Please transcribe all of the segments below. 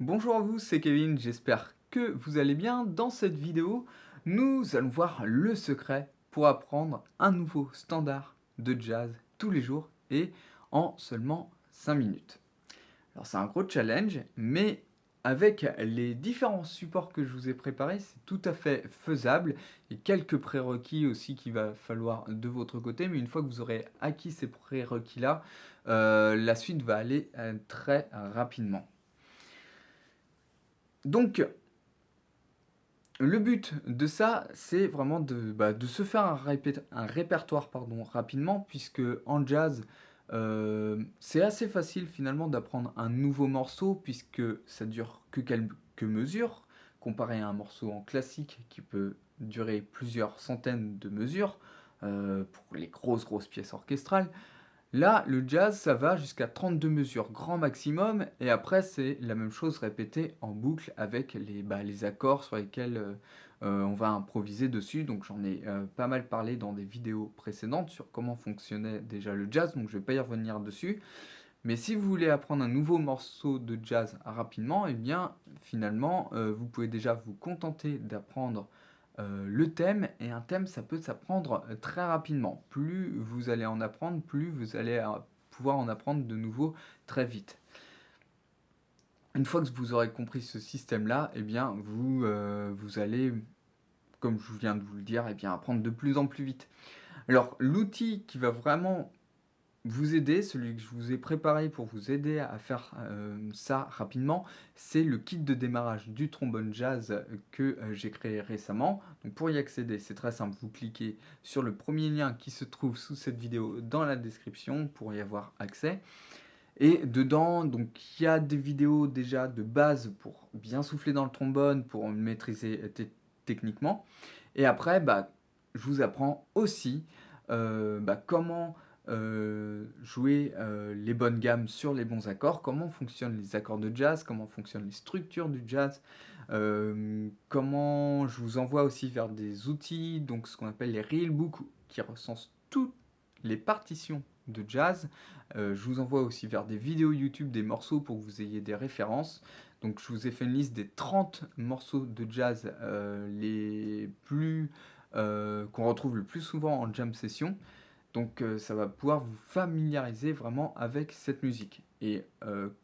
Bonjour à vous, c'est Kevin, j'espère que vous allez bien. Dans cette vidéo, nous allons voir le secret pour apprendre un nouveau standard de jazz tous les jours et en seulement 5 minutes. Alors c'est un gros challenge, mais avec les différents supports que je vous ai préparés, c'est tout à fait faisable. Et quelques prérequis aussi qu'il va falloir de votre côté, mais une fois que vous aurez acquis ces prérequis-là, la suite va aller très rapidement. Donc, le but de ça, c'est vraiment de se faire un répertoire pardon, rapidement, puisque en jazz, c'est assez facile finalement d'apprendre un nouveau morceau, puisque ça dure que quelques mesures, comparé à un morceau en classique qui peut durer plusieurs centaines de mesures, pour les grosses pièces orchestrales. Là, le jazz, ça va jusqu'à 32 mesures, grand maximum, et après, c'est la même chose répétée en boucle avec les accords sur lesquels on va improviser dessus. Donc, j'en ai pas mal parlé dans des vidéos précédentes sur comment fonctionnait déjà le jazz, donc je vais pas y revenir dessus. Mais si vous voulez apprendre un nouveau morceau de jazz rapidement, eh bien, finalement, vous pouvez déjà vous contenter d'apprendre le thème, et un thème, ça peut s'apprendre très rapidement. Plus vous allez en apprendre, plus vous allez pouvoir en apprendre de nouveau très vite. Une fois que vous aurez compris ce système-là, eh bien, vous allez, comme je viens de vous le dire, eh bien, apprendre de plus en plus vite. Alors, l'outil qui va vraiment vous aider, celui que je vous ai préparé pour vous aider à faire ça rapidement, c'est le kit de démarrage du trombone jazz que j'ai créé récemment. Donc pour y accéder, c'est très simple, vous cliquez sur le premier lien qui se trouve sous cette vidéo dans la description pour y avoir accès. Et dedans, donc il y a des vidéos déjà de base pour bien souffler dans le trombone, pour le maîtriser techniquement. Et après, je vous apprends aussi comment jouer les bonnes gammes sur les bons accords, comment fonctionnent les accords de jazz, comment fonctionnent les structures du jazz, comment je vous envoie aussi vers des outils, donc ce qu'on appelle les real books, qui recensent toutes les partitions de jazz. Je vous envoie aussi vers des vidéos YouTube, des morceaux pour que vous ayez des références. Donc je vous ai fait une liste des 30 morceaux de jazz les plus qu'on retrouve le plus souvent en jam session. Donc ça va pouvoir vous familiariser vraiment avec cette musique. Et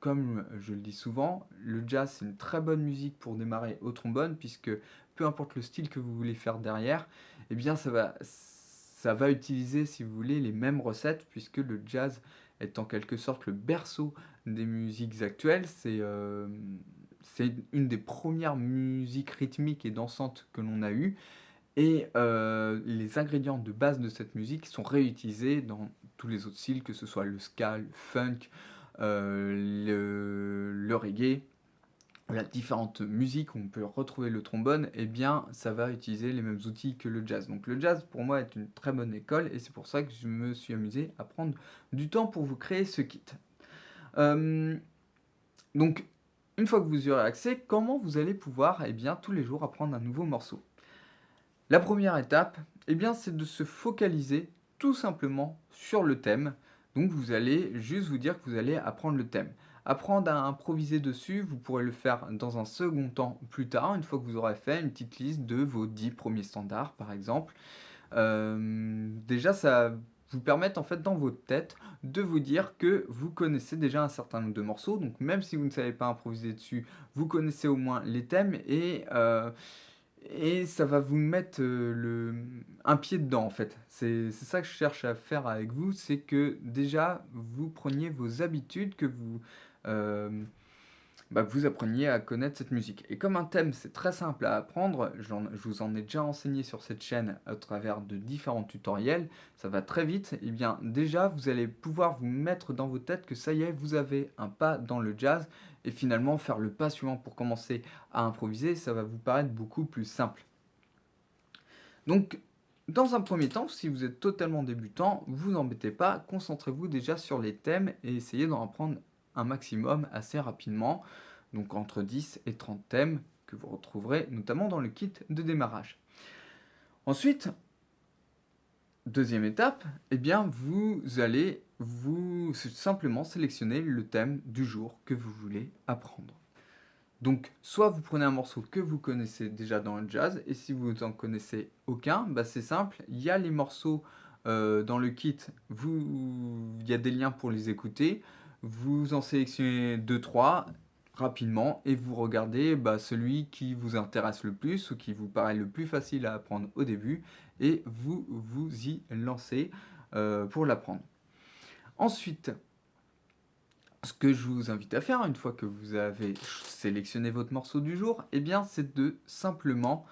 comme je le dis souvent, le jazz c'est une très bonne musique pour démarrer au trombone, puisque peu importe le style que vous voulez faire derrière, eh bien ça va utiliser, si vous voulez, les mêmes recettes, puisque le jazz est en quelque sorte le berceau des musiques actuelles. C'est une des premières musiques rythmiques et dansantes que l'on a eues. Et les ingrédients de base de cette musique sont réutilisés dans tous les autres styles, que ce soit le ska, le funk, le reggae. Voilà, différentes musiques où on peut retrouver le trombone, eh bien, ça va utiliser les mêmes outils que le jazz. Donc le jazz, pour moi, est une très bonne école, et c'est pour ça que je me suis amusé à prendre du temps pour vous créer ce kit. Euh, donc, une fois que vous y aurez accès, comment vous allez pouvoir, eh bien, tous les jours apprendre un nouveau morceau? La première étape, eh bien, c'est de se focaliser tout simplement sur le thème. Donc vous allez juste vous dire que vous allez apprendre le thème. Apprendre à improviser dessus, vous pourrez le faire dans un second temps plus tard, une fois que vous aurez fait une petite liste de vos 10 premiers standards, par exemple. Déjà, ça va vous permettre en fait dans votre tête de vous dire que vous connaissez déjà un certain nombre de morceaux. Donc même si vous ne savez pas improviser dessus, vous connaissez au moins les thèmes, et ça va vous mettre un pied dedans en fait. C'est ça que je cherche à faire avec vous, c'est que déjà vous preniez vos habitudes, euh, que vous appreniez à connaître cette musique. Et comme un thème c'est très simple à apprendre, je vous en ai déjà enseigné sur cette chaîne à travers de différents tutoriels, ça va très vite, et bien déjà vous allez pouvoir vous mettre dans vos têtes que ça y est, vous avez un pas dans le jazz, et finalement faire le pas suivant pour commencer à improviser, ça va vous paraître beaucoup plus simple. Donc, dans un premier temps, si vous êtes totalement débutant, vous embêtez pas, concentrez-vous déjà sur les thèmes et essayez d'en apprendre un maximum assez rapidement, donc entre 10 et 30 thèmes que vous retrouverez notamment dans le kit de démarrage. Ensuite, deuxième étape, eh bien vous allez vous simplement sélectionner le thème du jour que vous voulez apprendre. Donc, soit vous prenez un morceau que vous connaissez déjà dans le jazz, et si vous n'en connaissez aucun, bah c'est simple, il y a les morceaux dans le kit, il y a des liens pour les écouter, vous en sélectionnez deux trois rapidement, et vous regardez bah, celui qui vous intéresse le plus, ou qui vous paraît le plus facile à apprendre au début, et vous vous y lancez pour l'apprendre. Ensuite, ce que je vous invite à faire, une fois que vous avez sélectionné votre morceau du jour, eh bien, c'est de simplement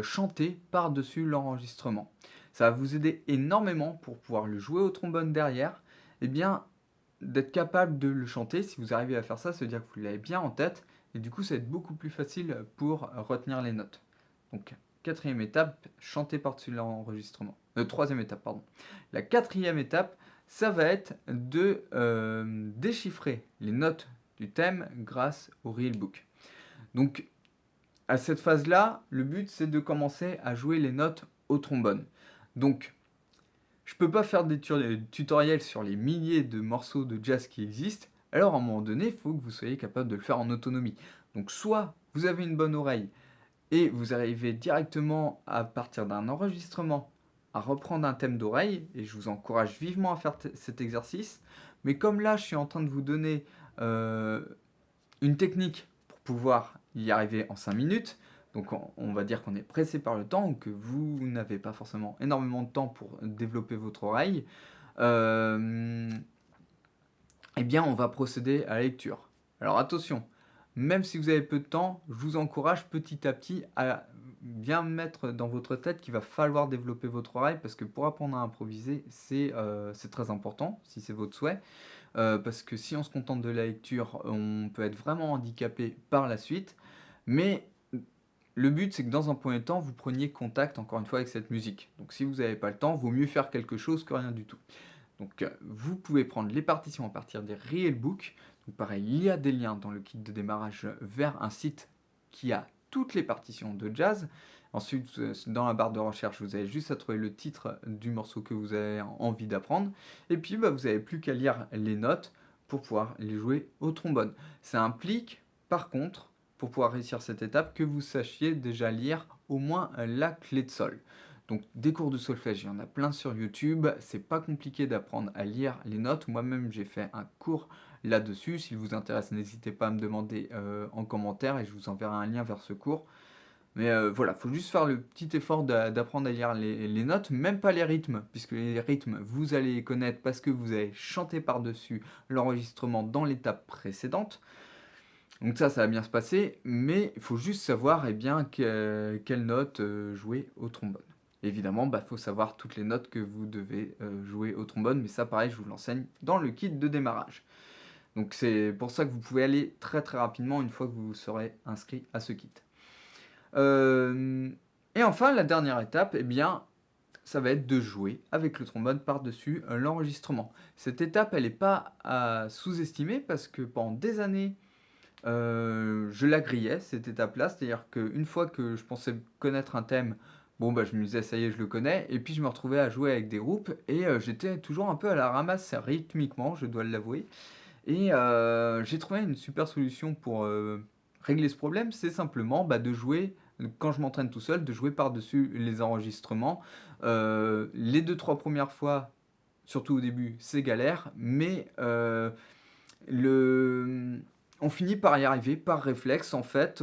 chanter par-dessus l'enregistrement. Ça va vous aider énormément pour pouvoir le jouer au trombone derrière. Eh bien, d'être capable de le chanter, si vous arrivez à faire ça, ça veut dire que vous l'avez bien en tête, et du coup, ça va être beaucoup plus facile pour retenir les notes. Donc, quatrième étape, chanter par-dessus l'enregistrement. Troisième étape, pardon. La quatrième étape, ça va être de déchiffrer les notes du thème grâce au Realbook. Donc, à cette phase-là, le but, c'est de commencer à jouer les notes au trombone. Donc, je ne peux pas faire des tutoriels sur les milliers de morceaux de jazz qui existent, alors à un moment donné, il faut que vous soyez capable de le faire en autonomie. Donc, soit vous avez une bonne oreille et vous arrivez directement à partir d'un enregistrement à reprendre un thème d'oreille, et je vous encourage vivement à faire cet exercice. Mais comme là, je suis en train de vous donner une technique pour pouvoir y arriver en 5 minutes, donc on va dire qu'on est pressé par le temps, ou que vous n'avez pas forcément énormément de temps pour développer votre oreille, eh bien on va procéder à la lecture. Alors attention, même si vous avez peu de temps, je vous encourage petit à petit à bien mettre dans votre tête qu'il va falloir développer votre oreille, parce que pour apprendre à improviser, c'est très important, si c'est votre souhait. Parce que si on se contente de la lecture, on peut être vraiment handicapé par la suite. Mais le but, c'est que dans un premier temps, vous preniez contact, encore une fois, avec cette musique. Donc si vous n'avez pas le temps, vaut mieux faire quelque chose que rien du tout. Donc vous pouvez prendre les partitions à partir des Realbook. Donc pareil, il y a des liens dans le kit de démarrage vers un site qui a toutes les partitions de jazz. Ensuite, dans la barre de recherche, vous avez juste à trouver le titre du morceau que vous avez envie d'apprendre. Et puis, bah, vous n'avez plus qu'à lire les notes pour pouvoir les jouer au trombone. Ça implique, par contre, pour pouvoir réussir cette étape, que vous sachiez déjà lire au moins la clé de sol. Donc des cours de solfège, il y en a plein sur YouTube, c'est pas compliqué d'apprendre à lire les notes. Moi-même j'ai fait un cours là-dessus, s'il vous intéresse n'hésitez pas à me demander en commentaire et je vous enverrai un lien vers ce cours. Mais voilà, faut juste faire le petit effort d'apprendre à lire les notes, même pas les rythmes, puisque les rythmes vous allez les connaître parce que vous avez chanté par-dessus l'enregistrement dans l'étape précédente. Donc ça va bien se passer, mais il faut juste savoir eh bien, quelle note jouer au trombone. Évidemment, il faut savoir toutes les notes que vous devez jouer au trombone, mais ça pareil, je vous l'enseigne dans le kit de démarrage. Donc c'est pour ça que vous pouvez aller très très rapidement une fois que vous serez inscrit à ce kit. Et enfin, la dernière étape, eh bien, ça va être de jouer avec le trombone par-dessus l'enregistrement. Cette étape, elle n'est pas à sous-estimer parce que pendant des années, je la grillais, cette étape-là, c'est-à-dire qu'une fois que je pensais connaître un thème, bon bah je me disais ça y est, je le connais, et puis je me retrouvais à jouer avec des groupes, et j'étais toujours un peu à la ramasse rythmiquement, je dois l'avouer. Et j'ai trouvé une super solution pour régler ce problème, c'est simplement de jouer, quand je m'entraîne tout seul, de jouer par-dessus les enregistrements. Les 2-3 premières fois, surtout au début, c'est galère, mais on finit par y arriver, par réflexe en fait.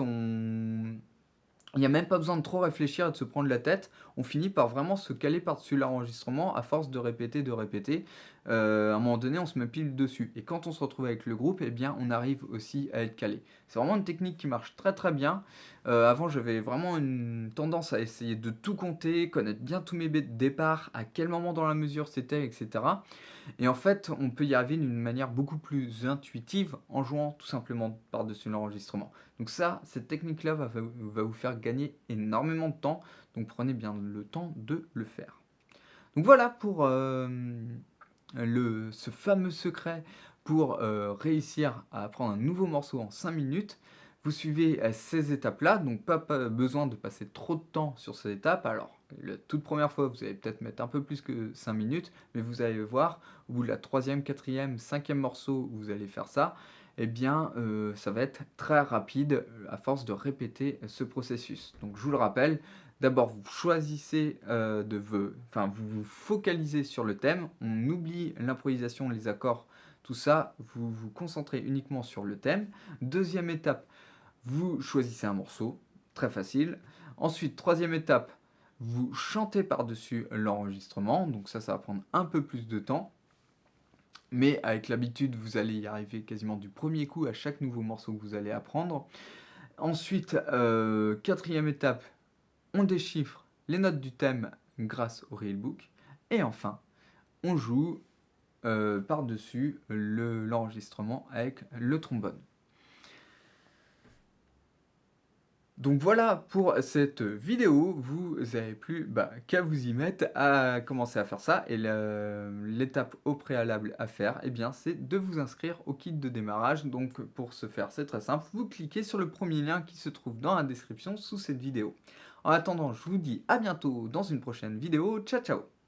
Il n'y a même pas besoin de trop réfléchir et de se prendre la tête. On finit par vraiment se caler par-dessus l'enregistrement à force de répéter, de répéter. À un moment donné, on se met pile dessus. Et quand on se retrouve avec le groupe, eh bien, on arrive aussi à être calé. C'est vraiment une technique qui marche très très bien. Avant, j'avais vraiment une tendance à essayer de tout compter, connaître bien tous mes départs, à quel moment dans la mesure c'était, etc. Et en fait, on peut y arriver d'une manière beaucoup plus intuitive en jouant tout simplement par-dessus l'enregistrement. Donc ça, cette technique-là va vous faire gagner énormément de temps. Donc prenez bien le temps de le faire. Donc voilà pour ce fameux secret pour réussir à apprendre un nouveau morceau en 5 minutes. Vous suivez ces étapes-là, donc pas besoin de passer trop de temps sur ces étapes. Alors, la toute première fois, vous allez peut-être mettre un peu plus que 5 minutes, mais vous allez voir, au bout de la 3e, 4e, 5e morceau, vous allez faire ça. eh bien, ça va être très rapide à force de répéter ce processus. Donc je vous le rappelle, d'abord vous choisissez enfin vous vous focalisez sur le thème, on oublie l'improvisation, les accords, tout ça, vous vous concentrez uniquement sur le thème. Deuxième étape, vous choisissez un morceau, très facile. Ensuite, troisième étape, vous chantez par-dessus l'enregistrement, donc ça va prendre un peu plus de temps. Mais avec l'habitude, vous allez y arriver quasiment du premier coup à chaque nouveau morceau que vous allez apprendre. Ensuite, quatrième étape, on déchiffre les notes du thème grâce au Reelbook. Et enfin, on joue par-dessus l'enregistrement avec le trombone. Donc voilà pour cette vidéo, vous n'avez plus qu'à vous y mettre, à commencer à faire ça. Et l'étape au préalable à faire, eh bien, c'est de vous inscrire au kit de démarrage. Donc pour ce faire, c'est très simple, vous cliquez sur le premier lien qui se trouve dans la description sous cette vidéo. En attendant, je vous dis à bientôt dans une prochaine vidéo. Ciao ciao!